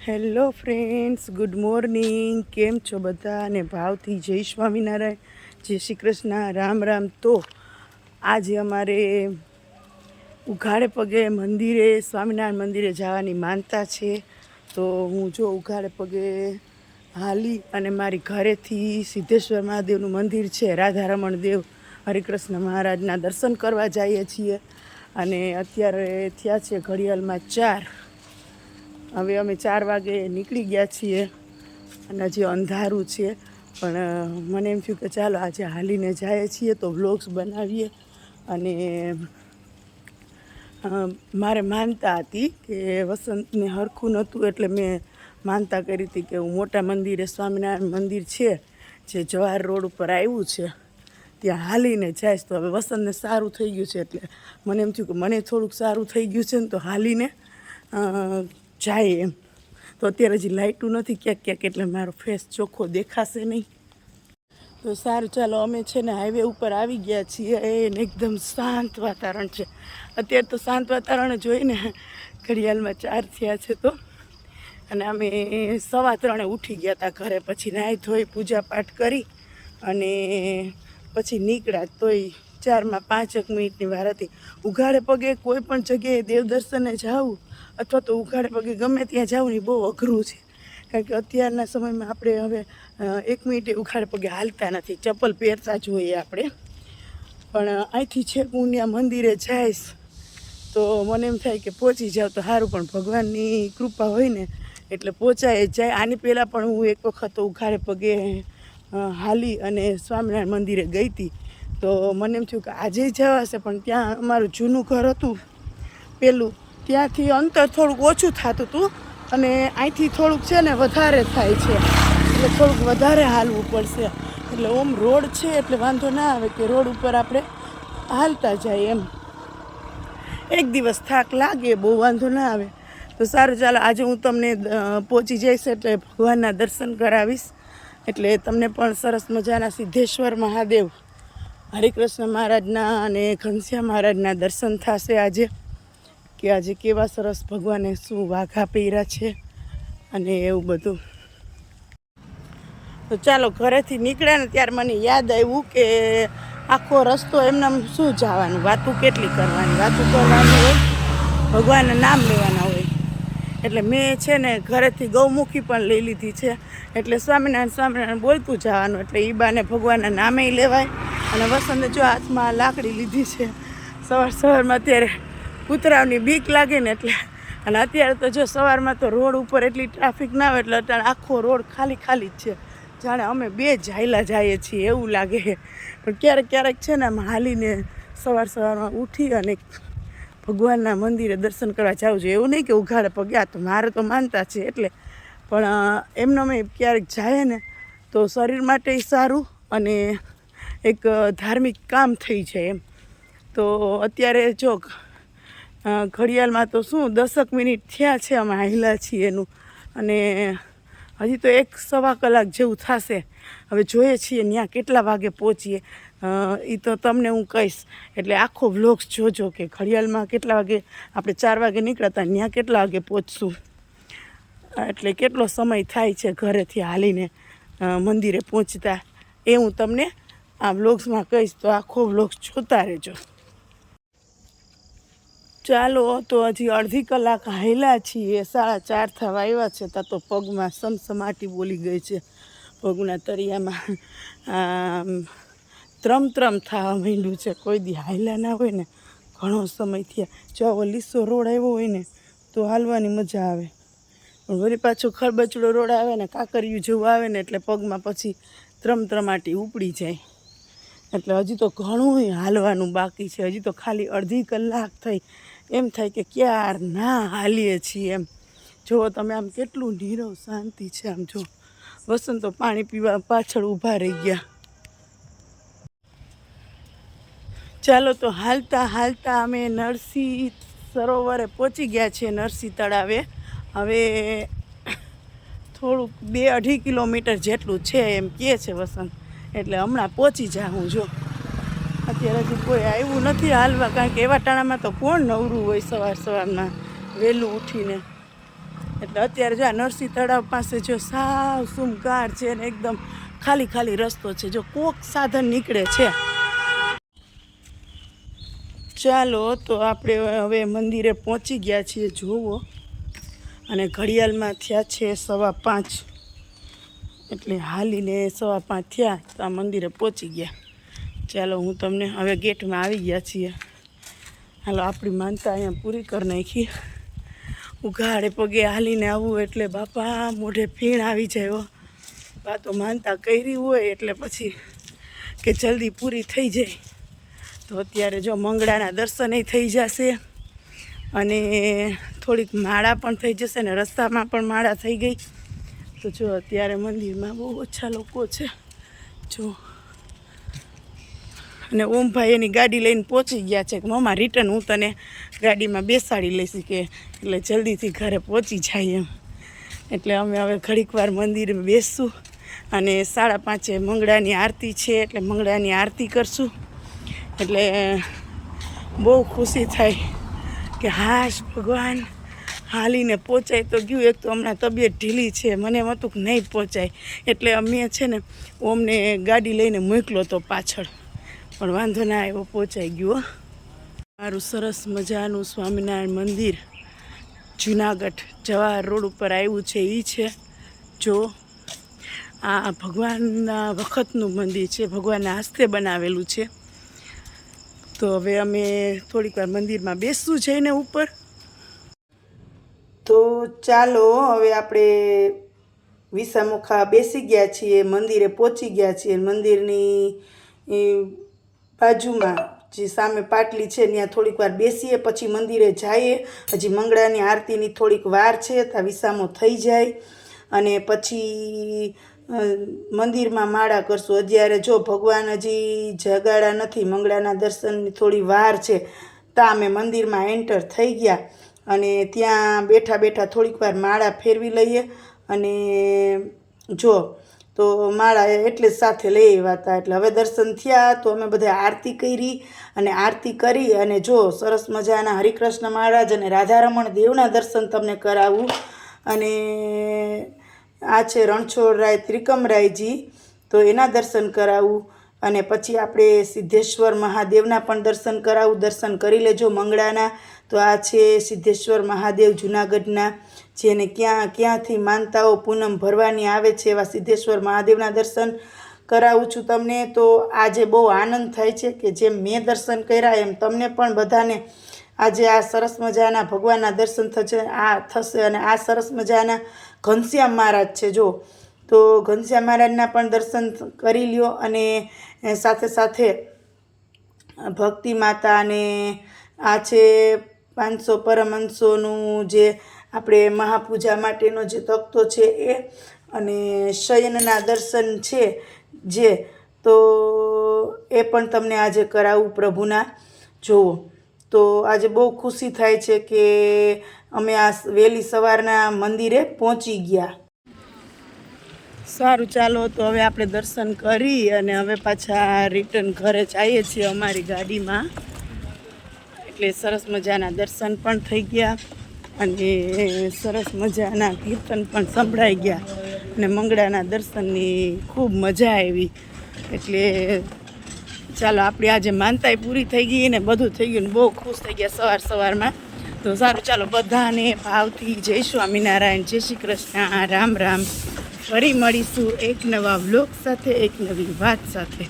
Hello friends, good morning. કેમ છો બધા? અને ભાવથી જય સ્વામિનારાયણ, જય શ્રી કૃષ્ણ, રામ રામ. તો આજે અમારે ઉઘાડે પગે મંદિરે, સ્વામિનારાયણ મંદિરે જવાની માનતા છે. તો હું જો ઉઘાડે પગે હાલી અને મારી ઘરેથી સિદ્ધેશ્વર મહાદેવનું મંદિર છે, રાધારમણ દેવ હરિકૃષ્ણ મહારાજના દર્શન કરવા જઈએ છીએ. અને અત્યારે થયા છે ઘડિયાળમાં 4. હવે અમે 4 વાગે નીકળી ગયા છીએ અને હજી અંધારું છે. પણ મને એમ થયું કે ચાલો આજે હાલીને જઈએ છીએ તો વ્લોગ્સ બનાવીએ. અને મારે માનતા હતી કે વસંતને હરખું નહોતું, એટલે મેં માનતા કરી હતી કે હું મોટા મંદિરે, સ્વામિનારાયણ મંદિર છે જે જવાહર રોડ ઉપર આવ્યું છે, ત્યાં હાલીને જઈશ. તો હવે વસંતને સારું થઈ ગયું છે, એટલે મને એમ થયું કે મને થોડુંક સારું થઈ ગયું છે ને, તો હાલીને જાય એમ. તો અત્યારે હજી લાઇટું નથી ક્યાંક ક્યાંક, એટલે મારો ફેસ ચોખ્ખો દેખાશે નહીં. તો સારું, ચાલો અમે છે ને હાઈવે ઉપર આવી ગયા છીએ. એને એકદમ શાંત વાતાવરણ છે અત્યારે. તો શાંત વાતાવરણ જોઈને ઘડિયાળમાં 4 થયા છે. તો અને અમે 3:15 ઉઠી ગયા હતા ઘરે. પછી નાહી ધોઈ પૂજા પાઠ કરી અને પછી નીકળ્યા. તોય 4માં 5 મિનિટની વાર હતી. ઉઘાડે પગે કોઈ પણ જગ્યાએ દેવદર્શને જવું અથવા તો ઉઘાડે પગે ગમે ત્યાં જવું ને બહુ અઘરું છે. કારણ કે અત્યારના સમયમાં આપણે હવે 1 મિનિટે ઉઘાડે પગે હાલતા નથી, ચપ્પલ પહેરતા જોઈએ આપણે. પણ અહીંથી છેક હું ત્યાં મંદિરે જઈશ તો મને એમ થાય કે પહોંચી જાવ તો સારું. પણ ભગવાનની કૃપા હોય ને એટલે પહોંચાય જાય. આની પહેલાં પણ હું એક વખત ઉઘાડે પગે હાલી અને સ્વામિનારાયણ મંદિરે ગઈ હતી. તો મને એમ થયું કે આજે જવાશે, પણ ત્યાં અમારું જૂનું ઘર હતું પેલું, ત્યાંથી અંતર થોડુંક ઓછું થતું હતું અને અહીંથી થોડુંક છે ને વધારે થાય છે, એટલે થોડુંક વધારે હાલવું પડશે. એટલે ઓમ રોડ છે એટલે વાંધો ના આવે કે રોડ ઉપર આપણે હાલતા જાય એમ. એક દિવસ થાક લાગે, બહુ વાંધો ના આવે. તો સારું, ચાલો આજે હું તમને પહોંચી જઈશ એટલે ભગવાનના દર્શન કરાવીશ. એટલે તમને પણ સરસ મજાના સિદ્ધેશ્વર મહાદેવ હરિકૃષ્ણ મહારાજના અને ઘનશ્યામ મહારાજના દર્શન થશે આજે. કે આજે કેવા સરસ ભગવાને શું વાઘા પહેર્યા છે અને એવું બધું. તો ચાલો, ઘરેથી નીકળ્યા ને ત્યારે મને યાદ આવ્યું કે આખો રસ્તો એમનામ શું જવાનું, વાતું કેટલી કરવાની, વાતું કરવાની હોય, ભગવાનના નામ લેવાના હોય. એટલે મેં છે ને ઘરેથી ગૌમુખી પણ લઈ લીધી છે. એટલે સ્વામિનારાયણ સ્વામિનારાયણ બોલતું જવાનું, એટલે એ બાને ભગવાનના નામે લેવાય. અને વસંતે જો હાથમાં લાકડી લીધી છે. સવારમાં અત્યારે કૂતરાઓની બીક લાગે ને એટલે. અને અત્યારે તો જો સવારમાં તો રોડ ઉપર એટલી ટ્રાફિક ના હોય, એટલે અત્યારે આખો રોડ ખાલી જ છે, જાણે અમે 2 જ હાઈલા જઈએ છીએ એવું લાગે. પણ ક્યારેક છે ને આમ હાલીને સવારમાં ઉઠી અને ભગવાનના મંદિરે દર્શન કરવા જાવું જોઈએ. એવું નહીં કે ઉઘાડે પગે, આ તો મારે તો માનતા છે એટલે. પણ એમનો મેં ક્યારેક જાય ને તો શરીર માટે સારું અને એક ધાર્મિક કામ થઈ જાય એમ. તો અત્યારે જો ઘડિયાળમાં તો શું 10 મિનિટ થયા છે અમે હાલ્યા છીએ એનું. અને હજી તો 1-1.25 કલાક જેવું થશે. હવે જોઈએ છીએ ત્યાં કેટલા વાગે પહોંચીએ, એ તો તમને હું કહીશ. એટલે આખો વ્લોગ્સ જોજો કે ઘડિયાળમાં કેટલા વાગે, આપણે 4 વાગે નીકળ્યા હતા, ત્યાં કેટલા વાગે પહોંચશું, એટલે કેટલો સમય થાય છે ઘરેથી હાલીને મંદિરે પહોંચતા, એ હું તમને આ વ્લોગ્સમાં કહીશ. તો આખો વ્લોગ્સ જોતા રહેજો. ચાલો, તો હજી અડધી કલાક હાલ્યા છીએ, 4:30 થવા આવ્યા છે. ત્યાં તો પગમાં સમસમાટી બોલી ગઈ છે, પગના તળિયામાં ત્રમ થવા માંડ્યું છે. કોઈ દી હાલ્યા ના હોય ને ઘણો સમય થયા. જો આવો લીસો રોડ આવ્યો હોય ને તો હાલવાની મજા આવે, પણ વળી પાછો ખરબચડો રોડ આવે ને કાકરિયું જેવું આવે ને એટલે પગમાં પછી ત્રમાટી ઉપડી જાય. એટલે હજી તો ઘણું હાલવાનું બાકી છે. હજી તો ખાલી અડધી કલાક થઈ. એમ થાય કે ક્યાર ના હાલીએ છીએ એમ. જુઓ તમે આમ કેટલું નીરવ શાંતિ છે. આમ જો વસંતો પાણી પીવા પાછળ ઊભા રહી ગયા. ચાલો, તો હાલતા અમે નરસિંહ સરોવરે પહોંચી ગયા છીએ, નરસિંહ તળાવે. હવે થોડુંક 2-2.5 કિલોમીટર જેટલું છે એમ કહે છે વસંત. એટલે હમણાં પહોંચી જાઉં. જો અત્યારે હજી કોઈ આવ્યું નથી હાલવા, કારણ કે એવા ટાણામાં તો કોણ નવરું હોય સવારમાં વહેલું ઉઠીને. એટલે અત્યારે જો આ નરસિંહ તળાવ પાસે જો સાવ સુમકાર છે ને એકદમ ખાલી ખાલી રસ્તો છે, જો કોક સાધન નીકળે છે. ચાલો તો આપણે હવે મંદિરે પહોંચી ગયા છીએ જુઓ, અને ઘડિયાળમાં થયા છે 5:15, એટલે હાલીને 5:15 થયા તો આ મંદિરે પહોંચી ગયા. ચાલો હું તમને હવે ગેટમાં આવી ગયા છીએ. હાલો આપણી માનતા અહીંયા પૂરી કરી નાખી. ઉઘાડે પગે હાલીને આવવું એટલે બાપા મોઢે ફીણ આવી જાય. બા તો માનતા કરી હોય એટલે પછી કે જલ્દી પૂરી થઈ જાય. તો અત્યારે જો મંગળાના દર્શનય થઈ જશે, અને થોડીક માળા પણ થઈ જશે, ને રસ્તામાં પણ માળા થઈ ગઈ. તો જો અત્યારે મંદિરમાં બહુ ઓછા લોકો છે જો. અને ઓમભાઈ એની ગાડી લઈને પહોંચી ગયા છે કે મમ્મા રિટર્ન હું તને ગાડીમાં બેસાડી લઈશ કે, એટલે જલ્દીથી ઘરે પહોંચી જાય એમ. એટલે અમે હવે ઘડીક વાર મંદિરમાં બેસશું, અને 5:30 મંગળાની આરતી છે, એટલે મંગળાની આરતી કરશું. એટલે બહુ ખુશી થાય કે હાશ ભગવાન હાલીને પહોંચાય તો ગયું. એક તો હમણાં તબિયત ઢીલી છે, મને એમ હતું કે નહીં પહોંચાય, એટલે અમે છે ને ઓમને ગાડી લઈને મોકલો તો પાછળ, પણ વાંધો ના આવ્યો, પહોંચાઈ ગયો. મારું સરસ મજાનું સ્વામિનારાયણ મંદિર જુનાગઢ જવાહર રોડ ઉપર આવ્યું છે. એ છે જો આ ભગવાનના વખતનું મંદિર છે, ભગવાનના હસ્તે બનાવેલું છે. તો હવે અમે થોડીક વાર મંદિરમાં બેસવું જઈને ઉપર. તો ચાલો હવે આપણે વિસામુખા બેસી ગયા છીએ, મંદિરે પહોંચી ગયા છીએ. મંદિરની બાજુમાં જે સામે પાટલી છે ત્યાં થોડીક વાર બેસીએ, પછી મંદિરે જઈએ. હજી મંગળાની આરતીની થોડીક વાર છે, ત્યાં વિસામો થઈ જાય, અને પછી મંદિરમાં માળા કરશું. અત્યારે જો ભગવાન હજી જગાડા નથી, મંગળાના દર્શનની થોડી વાર છે, ત્યાં અમે મંદિરમાં એન્ટર થઈ ગયા, અને ત્યાં બેઠા બેઠા થોડીક વાર માળા ફેરવી લઈએ. અને જો તો માળા એટલે જ સાથે લઈ આવ્યા હતા. એટલે હવે દર્શન થયા તો અમે બધા આરતી કરી, અને આરતી કરી અને જો સરસ મજાના હરિકૃષ્ણ મહારાજ અને રાધારમણ દેવના દર્શન તમને કરાવું. અને આ છે રણછોડરાય ત્રિકમરાયજી, તો એના દર્શન કરાવું. અને પછી આપણે સિદ્ધેશ્વર મહાદેવના પણ દર્શન કરાવું. દર્શન કરી લેજો મંગળાના. તો આ છે સિદ્ધેશ્વર મહાદેવ જુનાગઢના, જેને ક્યાંથી માનતાઓ પૂનમ ભરવાની આવે છે, એવા સિદ્ધેશ્વર મહાદેવના દર્શન કરાવું છું તમને. તો આજે બહુ આનંદ થાય છે કે જેમ મેં દર્શન કર્યા એમ તમને પણ બધાને આજે આ સરસ મજાના ભગવાનના દર્શન થશે. અને આ સરસ મજાના ઘનશ્યામ મહારાજ છે જો, તો ઘનશ્યામ મહારાજના પણ દર્શન કરી લ્યો. અને સાથે સાથે ભક્તિ માતા, અને આ છે 500 પરમહંસોનું જે આપણે મહાપૂજા માટેનો જે તખતો છે એ, અને શયનના દર્શન છે જે, તો એ પણ તમને આજે કરાવું પ્રભુના જોવો. તો આજે બહુ ખુશી થાય છે કે અમે આ વહેલી સવારના મંદિરે પહોંચી ગયા. સારું ચાલો તો હવે આપણે દર્શન કરી અને હવે પાછા રિટર્ન ઘરે જઈએ છીએ અમારી ગાડીમાં. એટલે સરસ મજાના દર્શન પણ થઈ ગયા, અને સરસ મજાના કીર્તન પણ સંભળાઈ ગયા, અને મંગળાના દર્શનની ખૂબ મજા આવી. એટલે ચાલો આપણી આજે માનતાઈ પૂરી થઈ ગઈ ને બધું થઈ ગયું, ને બહુ ખુશ થઈ ગયા સવારમાં. તો સારું ચાલો બધાને ભાવથી જય સ્વામિનારાયણ, જય શ્રી કૃષ્ણ, રામ રામ. ફરી મળીશું એક નવા વ્લોગ સાથે, એક નવી વાત સાથે.